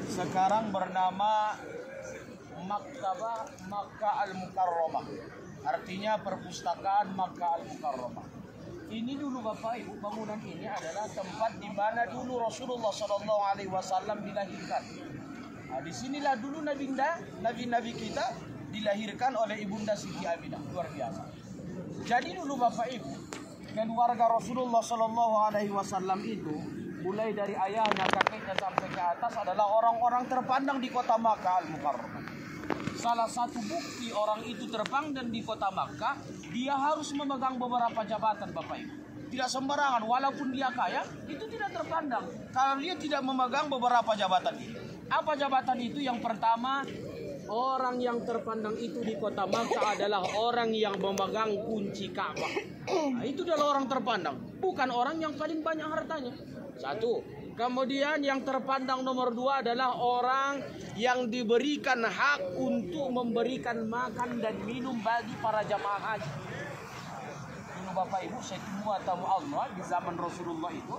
sekarang bernama Maktabah Makkah Al-Mukarramah. Artinya perpustakaan Makkah Al-Mukarramah. Ini dulu Bapak Ibu, bangunan ini adalah tempat di mana dulu Rasulullah SAW dilahirkan. Nah, disinilah dulu nabi-nabi kita dilahirkan oleh Ibunda Siti Aminah. Luar biasa. Jadi dulu Bapak Ibu, keluarga Rasulullah SAW itu mulai dari ayahnya, kakeknya sampai ke atas adalah orang-orang terpandang di kota Makkah Al-Mukarramah. Salah satu bukti orang itu terpandang di kota Makkah, dia harus memegang beberapa jabatan Bapak Ibu. Tidak sembarangan, walaupun dia kaya, itu tidak terpandang kalau dia tidak memegang beberapa jabatan itu. Apa jabatan itu? Yang pertama, orang yang terpandang itu di kota Makkah adalah orang yang memegang kunci Ka'bah. Nah, itu adalah orang terpandang, bukan orang yang paling banyak hartanya. Satu. Kemudian yang terpandang nomor dua adalah orang yang diberikan hak untuk memberikan makan dan minum bagi para jamaah haji. Dulu Bapak Ibu, semua tamu Allah di zaman Rasulullah itu,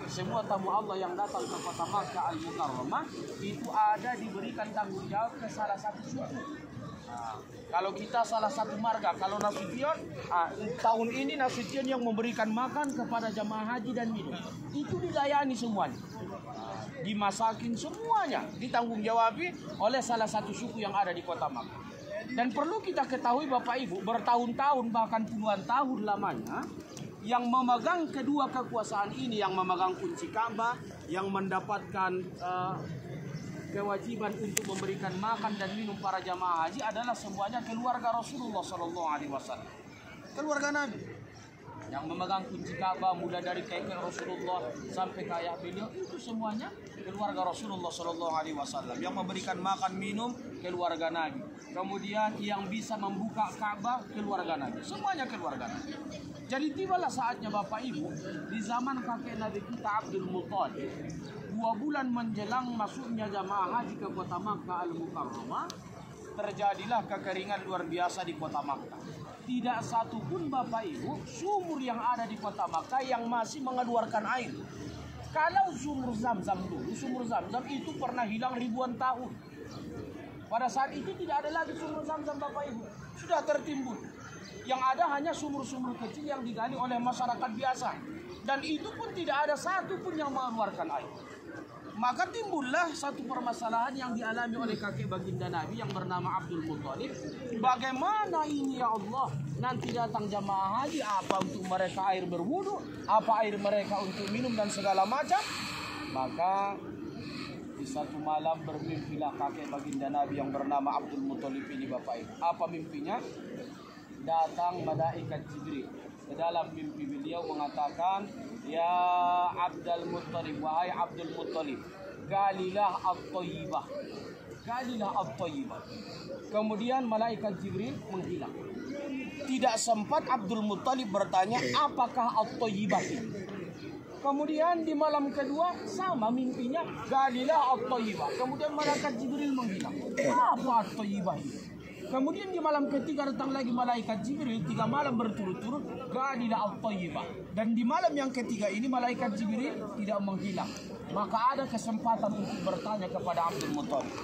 semua tamu Allah yang datang ke kota Makkah Al-Mukarramah itu ada diberikan tanggung jawab ke salah satu suku. Nah, kalau kita salah satu marga, kalau Nasution, tahun ini Nasution yang memberikan makan kepada jamaah haji dan minum, itu dilayani semuanya, dimasakin semuanya, ditanggung jawabi oleh salah satu suku yang ada di kota Makkah. Dan perlu kita ketahui Bapak Ibu, bertahun-tahun bahkan puluhan tahun lamanya yang memegang kedua kekuasaan ini, yang memegang kunci Ka'bah, yang mendapatkan kewajiban untuk memberikan makan dan minum para jamaah haji adalah semuanya keluarga Rasulullah SAW, keluarga Nabi. Yang memegang kunci Ka'bah mulai dari kakek Rasulullah sampai ke ayah beliau, itu semuanya keluarga Rasulullah SAW. Yang memberikan makan minum keluarga Nabi. Kemudian yang bisa membuka Ka'bah keluarga Nabi. Semuanya keluarga Nabi. Jadi tibalah saatnya Bapak Ibu, di zaman kakek Nabi kita Abdul Muttalib, 2 bulan menjelang masuknya jamaah haji ke kota Makkah Al-Mukarramah, terjadilah kekeringan luar biasa di kota Makkah. Tidak satu pun Bapak Ibu sumur yang ada di kota Makkah yang masih mengeluarkan air. Kalau sumur Zam-Zam dulu, sumur Zam-Zam itu pernah hilang ribuan tahun. Pada saat itu tidak ada lagi sumur Zam-Zam Bapak Ibu, sudah tertimbun. Yang ada hanya sumur-sumur kecil yang digali oleh masyarakat biasa. Dan itu pun tidak ada satu pun yang mengeluarkan air. Maka timbullah satu permasalahan yang dialami oleh kakek baginda Nabi yang bernama Abdul Muttalib. Bagaimana ini ya Allah? Nanti datang jamaah haji, apa untuk mereka air berwudu, apa air mereka untuk minum dan segala macam. Maka di satu malam bermimpilah kakek baginda Nabi yang bernama Abdul Muttalib ini Bapak Ibu. Apa mimpinya? Datang malaikat Jibril. Ke dalam mimpi beliau mengatakan, ya Abdul Muttalib, wahai Abdul Muttalib, galilah at-thayyibah, galilah at-thayyibah. Kemudian malaikat Jibril menghilang. Tidak sempat Abdul Muttalib bertanya, apakah at-thayyibah itu? Kemudian di malam kedua sama mimpinya, galilah at-thayyibah. Kemudian malaikat Jibril menghilang. Apa at-thayyibah itu? Kemudian di malam ketiga datang lagi malaikat Jibril, 3 malam berturut-turut, galilah at-thayyibah. Dan di malam yang ketiga ini malaikat Jibril tidak menghilang. Maka ada kesempatan untuk bertanya kepada Abdul Muttalib,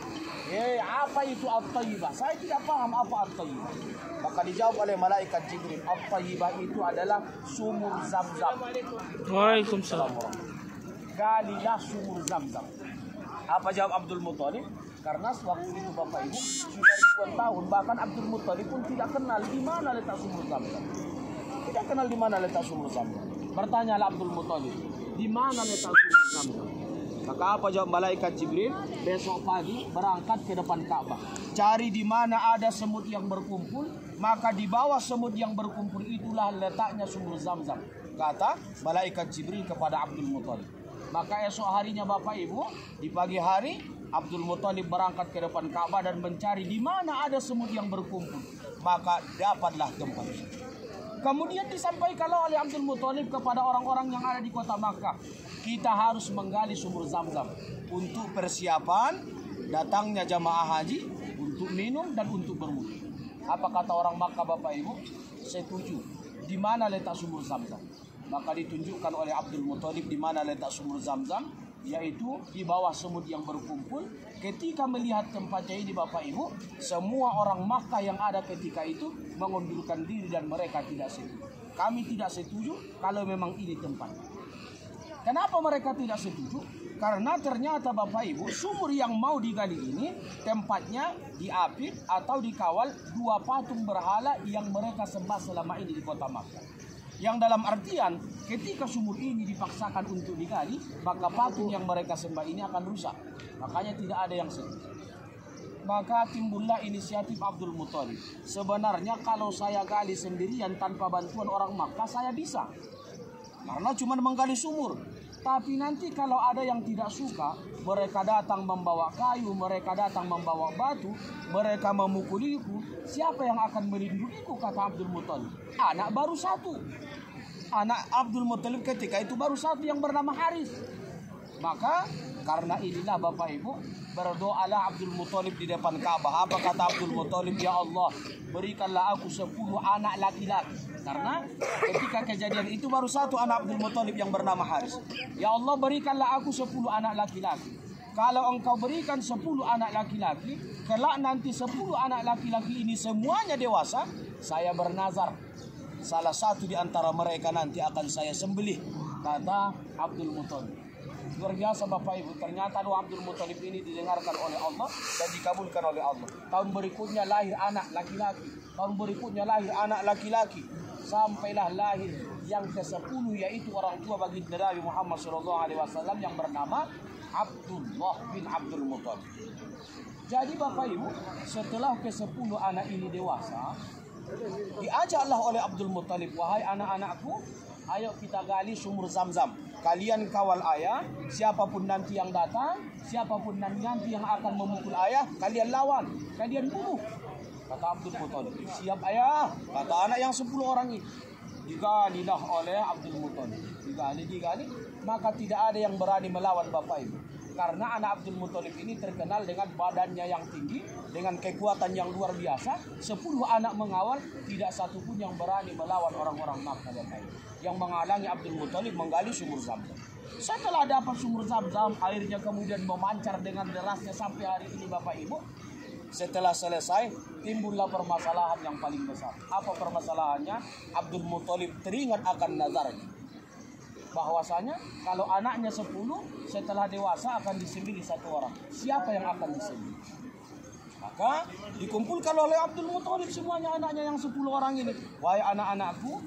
apa itu at-thayyibah? Saya tidak paham apa at-thayyibah. Maka dijawab oleh malaikat Jibril, at-thayyibah itu adalah sumur Zam-Zam. Waalaikumsalam. Galilah sumur Zam-Zam. Apa jawab Abdul Muttalib? Karena waktu itu Bapak Ibu sudah ribuan tahun, bahkan Abdul Muttalib pun tidak kenal di mana letak sumur Zam-Zam. Tidak kenal di mana letak sumur Zam-Zam. Bertanyalah Abdul Muttalib, di mana letak sumur Zam-Zam? Maka apa jawab malaikat Jibril? Besok pagi berangkat ke depan Ka'bah. Cari di mana ada semut yang berkumpul, maka di bawah semut yang berkumpul itulah letaknya sumur Zam-Zam. Kata malaikat Jibril kepada Abdul Muttalib. Maka esok harinya Bapak Ibu, di pagi hari Abdul Muttalib berangkat ke depan Ka'bah dan mencari di mana ada semut yang berkumpul. Maka dapatlah tempat itu. Kemudian disampaikan oleh Abdul Muttalib kepada orang-orang yang ada di kota Makkah, kita harus menggali sumur Zam-Zam untuk persiapan datangnya jamaah haji, untuk minum dan untuk berwudu. Apa kata orang Makkah Bapak Ibu? Setuju. Di mana letak sumur Zam-Zam? Maka ditunjukkan oleh Abdul Muttalib di mana letak sumur Zam-Zam. yaitu di bawah semut yang berkumpul. Ketika melihat tempatnya ini Bapak Ibu, semua orang Makkah yang ada ketika itu mengundurkan diri dan mereka tidak setuju. Kami tidak setuju kalau memang ini tempat. Kenapa mereka tidak setuju? Karena ternyata Bapak Ibu, sumur yang mau digali ini tempatnya diapit atau dikawal dua patung berhala yang mereka sembah selama ini di kota Makkah. Yang dalam artian ketika sumur ini dipaksakan untuk digali, maka patung yang mereka sembah ini akan rusak. Makanya tidak ada yang setuju. Maka timbullah inisiatif Abdul Muthalib. Sebenarnya kalau saya gali sendirian tanpa bantuan orang Makkah saya bisa. Karena cuma menggali sumur. Tapi nanti kalau ada yang tidak suka, mereka datang membawa kayu, mereka datang membawa batu, mereka memukuliku, siapa yang akan melindungiku, kata Abdul Muthalib. Anak baru satu. Anak Abdul Muthalib ketika itu baru satu yang bernama Haris. Maka karena inilah Bapak Ibu, berdoalah Abdul Muthalib di depan Ka'bah. Apa kata Abdul Muthalib? Ya Allah, berikanlah aku 10 anak laki-laki. Karena ketika kejadian itu baru satu anak Abdul Muthalib yang bernama Haris. Ya Allah, berikanlah aku 10 anak laki-laki. Kalau engkau berikan 10 anak laki-laki, kelak nanti 10 anak laki-laki ini semuanya dewasa, saya bernazar salah satu di antara mereka nanti akan saya sembelih, kata Abdul Muthalib. Luar biasa Bapak Ibu, ternyata doa Abdul Muthalib ini didengarkan oleh Allah dan dikabulkan oleh Allah. Tahun berikutnya lahir anak laki-laki, tahun berikutnya lahir anak laki-laki, sampailah lahir yang ke-10, yaitu orang tua bagi Nabi Muhammad SAW yang bernama Abdullah bin Abdul Muthalib. Jadi Bapak Ibu, setelah ke-10 anak ini dewasa, diajaklah oleh Abdul Muthalib, wahai anak-anakku, ayo kita gali sumur Zam-Zam. Kalian kawal ayah, siapapun nanti yang datang, siapapun nanti yang akan memukul ayah, kalian lawan, kalian bunuh. Kata Abdul Muthalib, siap ayah, kata anak yang 10 orang ini. Digalilah oleh Abdul Muthalib, digali, maka tidak ada yang berani melawan Bapak Ibu. Karena anak Abdul Muthalib ini terkenal dengan badannya yang tinggi, dengan kekuatan yang luar biasa. 10 anak mengawal, tidak satupun yang berani melawan orang-orang Makkah, Bapak Ibu, yang menghalangi Abdul Muthalib menggali sumur Zam-Zam. Setelah dapat sumur Zam-Zam, airnya kemudian memancar dengan derasnya sampai hari ini Bapak Ibu. Setelah selesai, timbullah permasalahan yang paling besar. Apa permasalahannya? Abdul Muthalib teringat akan nazarnya, bahwasanya kalau anaknya 10 setelah dewasa akan disembelih 1 orang. Siapa yang akan disembelih? Maka dikumpulkan oleh Abdul Muthalib semuanya anaknya yang 10 orang ini. Wahai anak-anakku,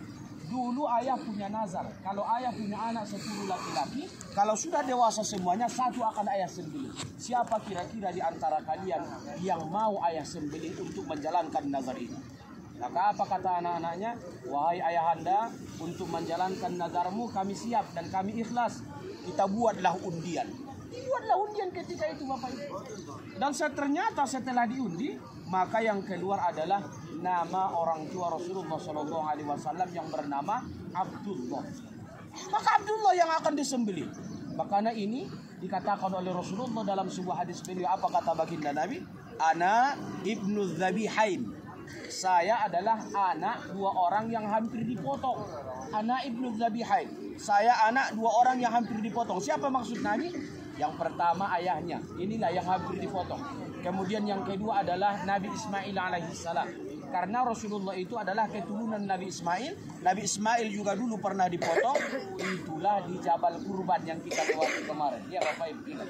dulu ayah punya nazar. Kalau ayah punya anak 10 laki-laki, kalau sudah dewasa semuanya, 1 akan ayah sembelih. Siapa kira-kira di antara kalian yang mau ayah sembelih untuk menjalankan nazar ini? Maka apa kata anak-anaknya? Wahai ayahanda, untuk menjalankan nazarmu kami siap dan kami ikhlas. Kita buatlah undian. Buatlah undian ketika itu Bapak Ibu. Dan ternyata setelah diundi, maka yang keluar adalah nama orang tua Rasulullah SAW yang bernama Abdullah. Maka Abdullah yang akan disembelih. Makanya ini dikatakan oleh Rasulullah dalam sebuah hadis beliau, apa kata baginda Nabi? Ana ibnu Zabihain. Saya adalah anak 2 orang yang hampir dipotong. Anak ibnu Zabihain. Saya anak 2 orang yang hampir dipotong. Siapa maksud Nabi? Yang pertama ayahnya. Inilah yang hampir dipotong. Kemudian yang kedua adalah Nabi Ismail alaihissalam. Karena Rasulullah itu adalah keturunan Nabi Ismail. Nabi Ismail juga dulu pernah dipotong. Itulah di Jabal Kurban yang kita lewati kemarin. Ya Bapak Ibu ingat.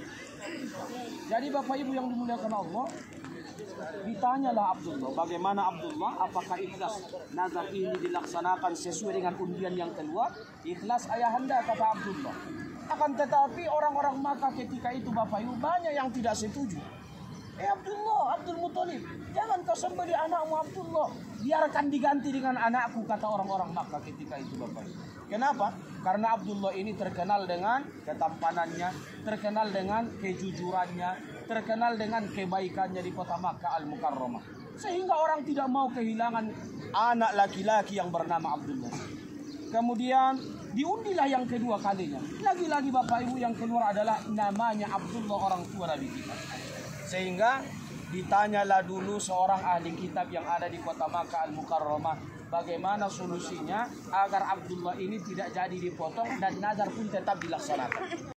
Jadi Bapak Ibu yang dimuliakan Allah, ditanyalah Abdullah, bagaimana Abdullah, apakah ikhlas nazar ini dilaksanakan sesuai dengan undian yang keluar? Ikhlas ayahanda, kata Abdullah. Akan tetapi orang-orang Makkah ketika itu Bapak Ibu banyak yang tidak setuju. Abdullah, Abdul Muthalib, jangan kau sembelih anakmu Abdullah, biarkan diganti dengan anakku, kata orang-orang Makkah ketika itu Bapak Ibu. Kenapa? Karena Abdullah ini terkenal dengan ketampanannya, terkenal dengan kejujurannya, terkenal dengan kebaikannya di kota Makkah Al-Mukarramah. Sehingga orang tidak mau kehilangan anak laki-laki yang bernama Abdullah. Kemudian diundilah yang kedua kalinya. Lagi-lagi Bapak Ibu yang keluar adalah namanya Abdullah, orang tua Nabi kita. Sehingga ditanyalah dulu seorang ahli kitab yang ada di kota Makkah Al-Mukarramah, bagaimana solusinya agar Abdullah ini tidak jadi dipotong dan nazar pun tetap dilaksanakan.